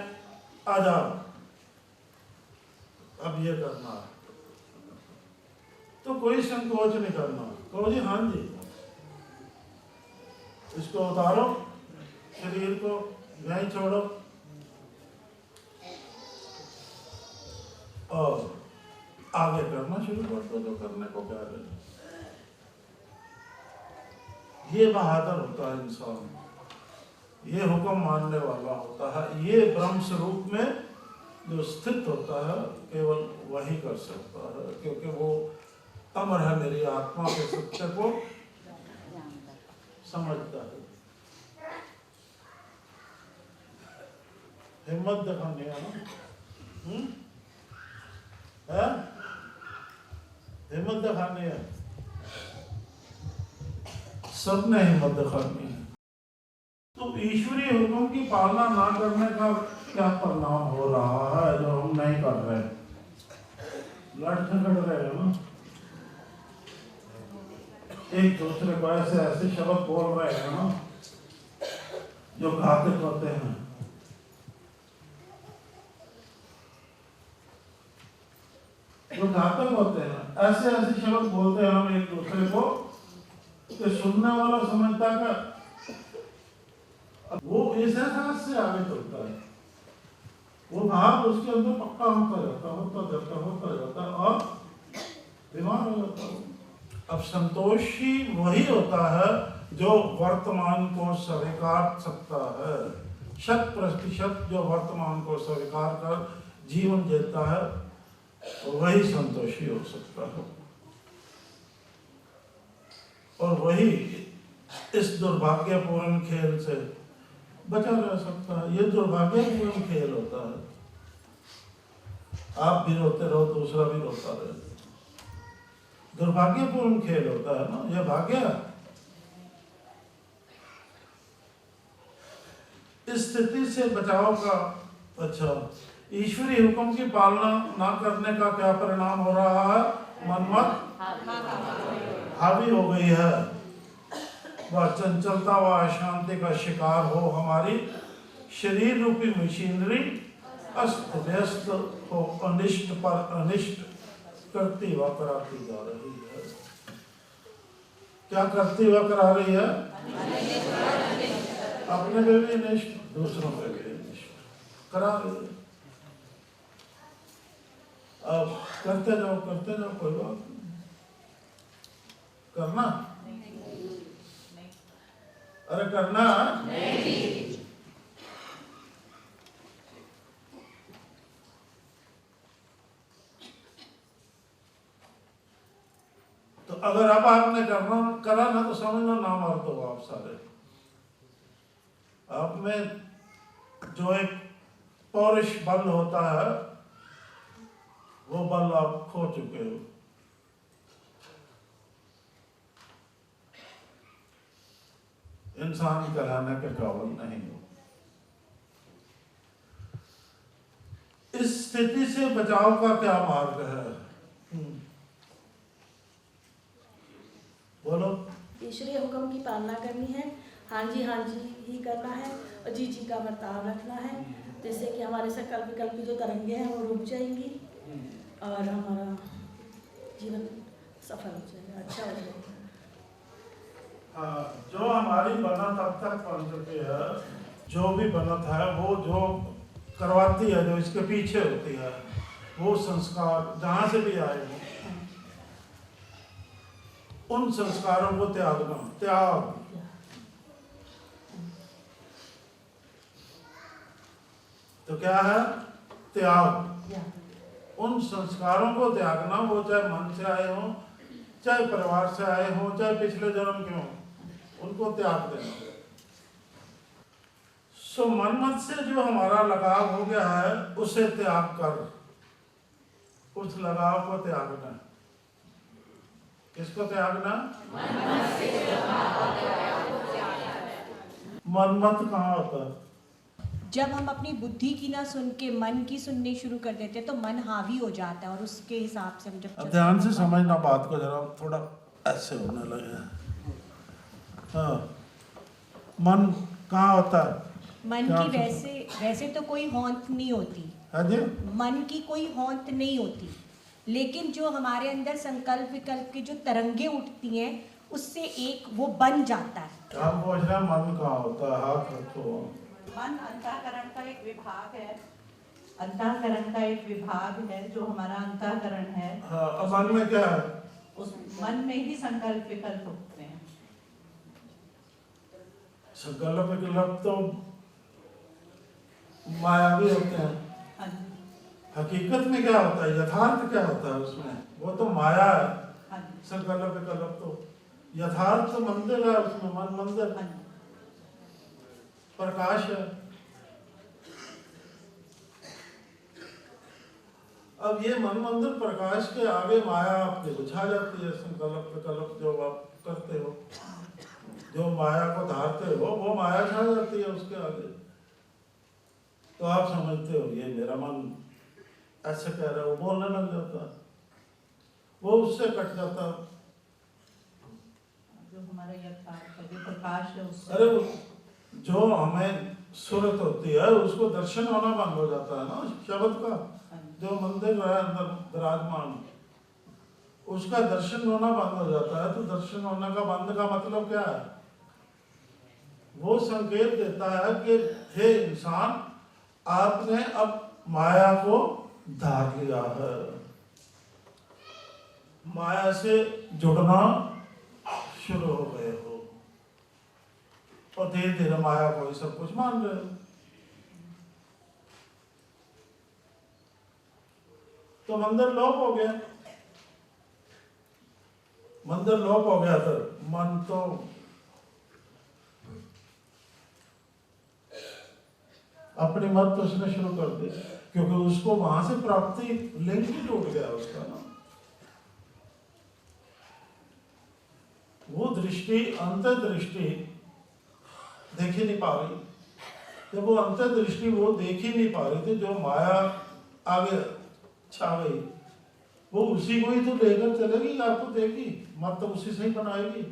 आ जाओ अब ये करना है तो कोई संकोच नहीं करना, कहो जी हाँ जी, इसको उतारो, शरीर को यहीं छोड़ो और आगे करना शुरू कर दो जो करने को कह रहे। ये बहादुर होता है इंसान, ये हुक्म मानने वाला होता है, ये ब्रह्म स्वरूप में जो स्थित होता है केवल वही कर सकता है, क्योंकि वो अमर है, मेरी आत्मा के सत्य को समझता है। हिम्मत दिखानी है ना, है हिम्मत दिखानी है, सबने हिम्मत दिखानी है। तो ईश्वरीय हुक्म की पालना ना करने का क्या परिणाम हो रहा है जो हम नहीं कर रहे, लड़ झगड़ रहे हैं ना, एक दूसरे को ऐसे ऐसे शब्द बोल रहे हैं ना जो घातक होते हैं। जो घातक होते हैं, ऐसे ऐसे शब्द बोलते हैं हम एक दूसरे को कि सुनने वाला समझता है वो इस एहसास से आगे चलता है, वो भाव उसके अंदर पक्का होता जाता और बीमार हो जाता है। अब संतोषी वही होता है जो वर्तमान को स्वीकार सकता है, 100% जो वर्तमान को स्वीकार कर जीवन जीता है वही संतोषी हो सकता है, और वही इस दुर्भाग्यपूर्ण खेल से बचा रह सकता है। ये दुर्भाग्यपूर्ण खेल होता है, आप भी रोते रहो दूसरा भी रोता रहे, दुर्भाग्यपूर्ण खेल होता है ना, यह भाग्य। इस स्थिति से बचाव का, अच्छा, ईश्वरीय हुक्म की पालना ना करने का क्या परिणाम हो रहा है, मनमत हावी हो गई है, वह चंचलता व अशांति का शिकार हो, हमारी शरीर रूपी मशीनरी अस्त व्यस्त हो, अनिष्ट पर अनिष्ट करती व कराती जा रही है। क्या करती व करा रही है? अपने पे भी अनिष्ट, दूसरों पे भी अनिष्ट करा रही है। अब करते जाओ कोई बात नहीं, करना अरे करना नहीं। तो अगर अब आपने करा ना तो समझ लो ना मार दो आप सारे। आप में जो एक पौरुष बल होता है वो बल आप खो चुके हो। इंसान कहलाने के काबिल नहीं हो। इस स्थिति से बचाव का क्या मार्ग है? बोलो। ईश्वरीय हुक्म की पालना करनी है हाँ जी ही करना है और जी जी का बर्ताव रखना है, जिससे कि हमारे संकल्प विकल्प की जो तरंगे हैं वो रुक जाएंगी और हमारा जीवन सफल हो जाएगा, अच्छा हो जाएगा। जो हमारी बनत अब तक बन चुकी है, जो भी बनत है वो जो करवाती है, जो इसके पीछे होती है, वो संस्कार जहाँ से भी आए उन संस्कारों को त्यागना, त्याग। तो क्या है? त्याग। उन संस्कारों को त्यागना, वो चाहे मन से आए हो, चाहे परिवार से आए हो, चाहे पिछले जन्म के हो, उनको त्याग देना। सो मनमत से जो हमारा लगाव हो गया है उसे त्याग कर, उस लगाव को त्यागना। किसको त्यागना? मनमत कहाँ होता है? जब हम अपनी बुद्धि की ना सुन के मन की सुननी शुरू कर देते हैं तो मन हावी हो जाता है और उसके हिसाब से हम जब ध्यान से समझना बात को, जरा थोड़ा ऐसे होने लगे। हाँ, मन कहाँ होता है? मन की वैसे तो कोई होंठ नहीं होती। हाँ जी? मन की कोई होंठ नहीं होती, लेकिन जो हमारे अंदर संकल्प विकल्प की जो तरंगे उठती हैं उससे एक वो बन जाता है। हम पूछ रहे हैं मन कहाँ होता है? हाथ रखो। मन अंतःकरण का एक विभाग है, अंतःकरण का एक विभाग है जो हमारा अंतःकरण है। हाँ, अब मन में क्या है? उस मन में ही संकल्प विकल्प उठते हैं। संकल्प विकल्प तो मायावी होते हैं। हकीकत में क्या होता है? यथार्थ क्या होता है उसमें? वो तो माया है। संकल्प विकल्प तो यथार्थ तो मंदिर है, उसमें मन मंदिर प्रकाश है। अब ये मन मंदिर प्रकाश के आगे माया आपके बुझा जाती है। संकल्प विकल्प जो आप करते हो, जो माया को धारते हो, वो माया छा जाती है उसके आगे। तो आप समझते हो ये मेरा मन ऐसे कह रहा है, वो बोलने लग जाता है, वो उससे कट जाता है। जो हमारा यथार्थ जो प्रकाश है उससे, अरे जो हमें सूरत होती है उसको दर्शन होना बंद हो जाता है ना, शब्द का जो मंदिर है अंदर विराजमान, उसका दर्शन होना बंद हो जाता है। तो दर्शन होने का बंद का मतलब क्या है? वो संकेत देता है कि हे इंसान, आपने अब माया को धार लिया है, माया से जुड़ना शुरू हो गए हो और धीरे धीरे माया को ही सब कुछ मान रहे हो। तो मंदिर लोप हो गया। मंदिर लोप हो गया तो मन तो अपनी मत तो उसने शुरू कर दी, क्योंकि उसको वहां से प्राप्ति लिंक ही टूट गया उसका ना। वो दृष्टि अंतर्दृष्टि देख ही नहीं पा रही। जब वो अंतर्दृष्टि वो देख ही नहीं पा रही थी, जो माया आगे छा गई, वो उसी को ही तो लेकर चलेगी, आपको देगी, मत तो उसी से ही बनाएगी।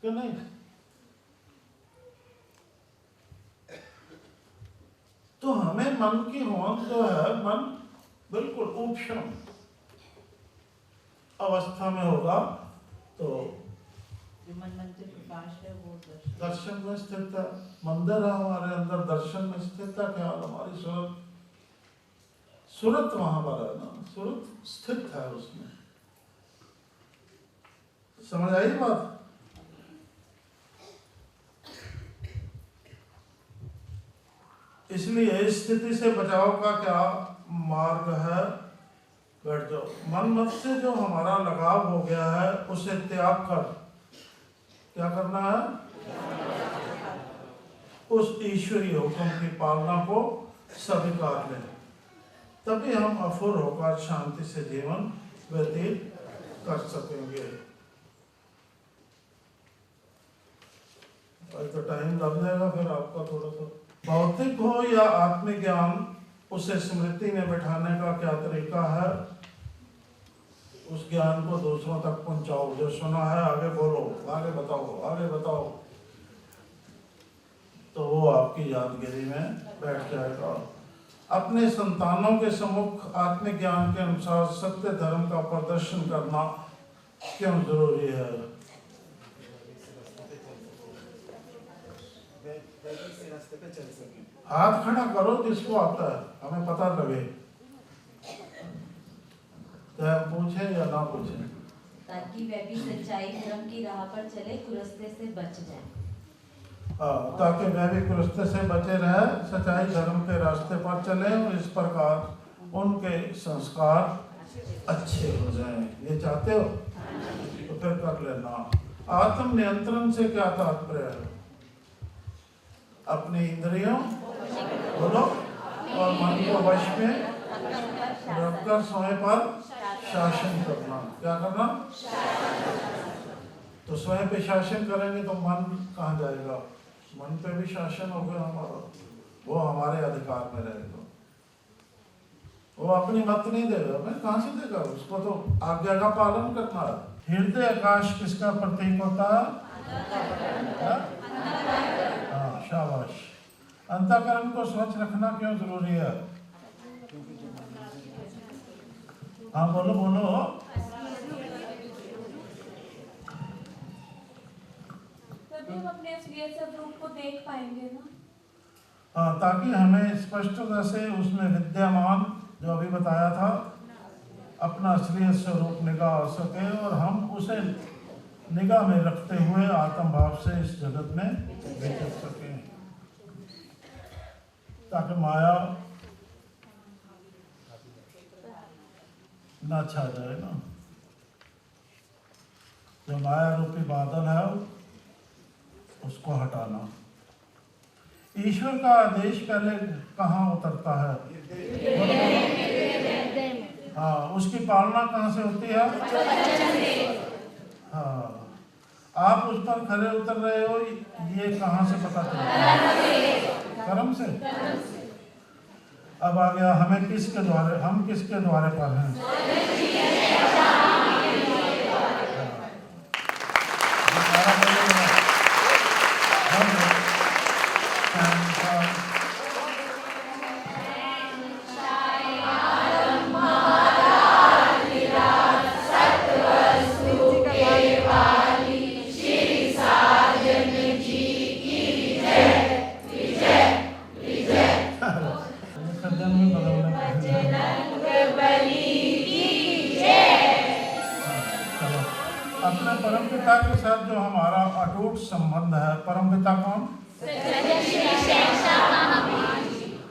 क्या नहीं? तो हमें मन की होंद जो है, मन बिल्कुल उपशम अवस्था में होगा तो जो मन मंदिर प्रकाश है वो दर्शन में स्थित है। मंदिर है हमारे अंदर, दर्शन में स्थित है ख्याल, हमारी सूरत वहां पर है ना, सूरत स्थित है उसमें। समझ आई बात? इसलिए इस स्थिति से बचाव का क्या मार्ग है? बैठ जाओ। मन मत से जो हमारा लगाव हो गया है उसे त्याग कर क्या करना है? उस ईश्वरीय हुक्म की पालना को स्वीकार लें, तभी हम अफुर होकर शांति से जीवन व्यतीत कर सकेंगे। तो टाइम लग जाएगा फिर आपका थोड़ा सा। भौतिक हो या आत्मिक ज्ञान, उसे स्मृति में बैठाने का क्या तरीका है? उस ज्ञान को दूसरों तक पहुंचाओ। जो सुना है आगे बोलो, आगे बताओ, आगे बताओ, तो वो आपकी यादगिरी में बैठ जाएगा। अपने संतानों के सम्मुख आत्मिक ज्ञान के अनुसार सत्य धर्म का प्रदर्शन करना क्यों जरूरी है? हाथ खड़ा करो जिसको आता है, हमें पता लगे, चाहे हम पूछे या ना पूछे, ताकि वह भी सच्चाई धर्म की राह पर चले, कुरस्ते से बच जाए। ताकि वह भी कुरस्ते से बचे रहे, सच्चाई धर्म के रास्ते पर चले और इस प्रकार उनके संस्कार अच्छे हो जाएं। ये चाहते हो तो फिर कर लेना। आत्म नियंत्रण से क्या तात्पर्य है? अपनी इंद्रियों बोलो और मन को वश में रखकर स्वयं पर शासन करना। क्या करना? तो स्वयं पे शासन करेंगे तो मन कहाँ जाएगा? मन पे भी शासन होगा हमारा, वो हमारे अधिकार में रहेगा। वो अपनी मत नहीं देगा, मैं कहाँ से देगा? उसको तो आज्ञा का पालन करना है। हृदय आकाश किसका प्रतीक होता है? हाँ, शाबाश। अंतःकरण को स्वच्छ रखना क्यों जरूरी है? हाँ बोलो बोलो। तभी हम अपने असलियत स्वरूप को देख पाएंगे ना। हाँ, ताकि हमें स्पष्टता से उसमें विद्यमान, जो अभी बताया था, अपना असलियत स्वरूप निगाह आ सके और हम उसे निगाह में रखते हुए आत्म भाव से इस जगत में विचर सकें, ताकि माया ना छा जाए ना। जो माया रूपी बादल है उसको हटाना। ईश्वर का आदेश पहले कहाँ उतरता है? हाँ, उसकी पालना कहाँ से होती है? हाँ, आप उस पर खरे उतर रहे हो, ये कहाँ से पता चलता है? कर्म से। अब आ गया हमें किसके द्वारे, हम किसके द्वारे पर हैं? अपने परमपिता के साथ जो हमारा अटूट संबंध है, परमपिता कौन?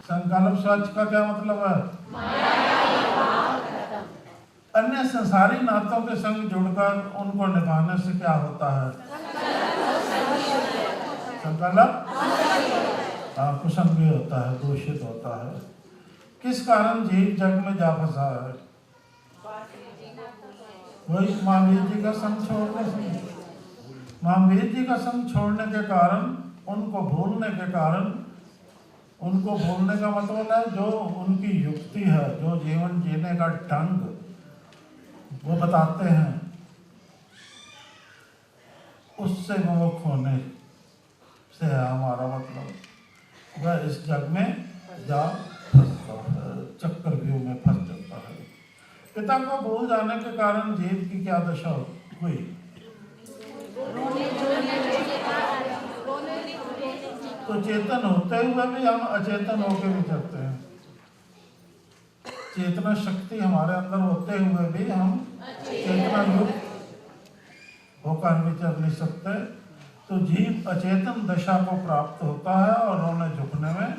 संकल्प स्वच्छ का क्या मतलब है? अन्य संसारी नातों के संग जुड़कर उनको निभाने से क्या होता है? संकल्प कुसंग भी होता है, दूषित होता है। किस कारण जीव जग में जा फंसा है? वही महावीर जी का संग छोड़ने से। महावीर जी का संग छोड़ने के कारण, उनको भूलने के कारण, उनको भूलने का मतलब है जो उनकी युक्ति है, जो जीवन जीने का ढंग वो बताते हैं, उससे विमुख होने से है हमारा मतलब। वह इस जग में जा फंसता है, चक्रव्यूह में फंस जाता है। पिता को भूल जाने के कारण जीव की क्या दशा हुई? तो चेतन होते हुए भी हम अचेतन होकर विचरते हैं। चेतना शक्ति हमारे अंदर होते हुए भी हम चेतना युक्त होकर विचर नहीं सकते। तो जीव अचेतन दशा को प्राप्त होता है और उन्हें झुकने में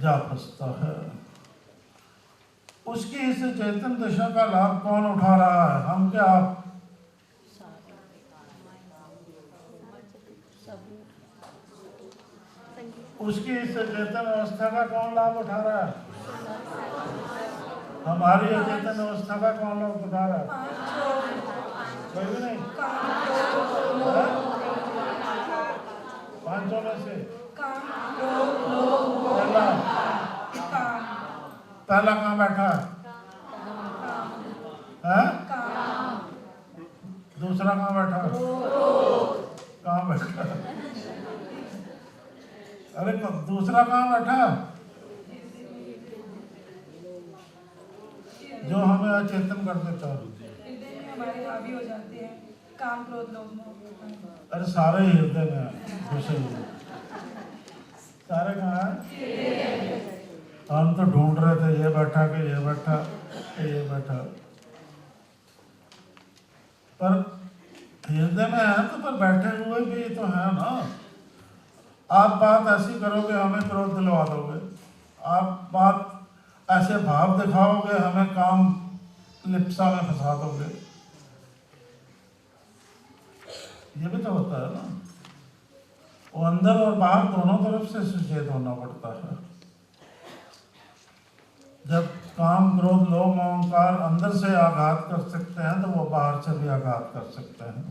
जा फंसता है। उसकी इस चेतन दशा का लाभ कौन उठा रहा है? हम क्या आप? उसकी इस चेतन अवस्था का कौन लाभ उठा रहा है? हमारी अचेतन अवस्था का कौन लाभ उठा रहा है? कोई भी नहीं। पांचों में से पहला कहाँ बैठा है? है? दूसरा कहाँ बैठा? कहाँ बैठा? अरे दूसरा कहाँ बैठा? जो हमें अचेतन कर देता है। हमारे हावी हो जाते हैं काम, क्रोध, लोभ, मोह। अरे सारे ही हृदय में घुसे हुए। सारे कहाँ हैं? हम तो ढूंढ रहे थे ये बैठा के ये बैठा ये बैठा, पर हृदय में है तो पर बैठे हुए भी तो है ना। आप बात ऐसी करोगे हमें क्रोध दिलवा दोगे, आप बात ऐसे भाव दिखाओगे हमें काम लिप्सा में फंसा दोगे। ये भी तो होता है ना। वो अंदर और बाहर दोनों तरफ से सचेत होना पड़ता है। जब काम, क्रोध, लोभ, अहंकार अंदर से आघात कर सकते हैं तो वो बाहर से भी आघात कर सकते हैं।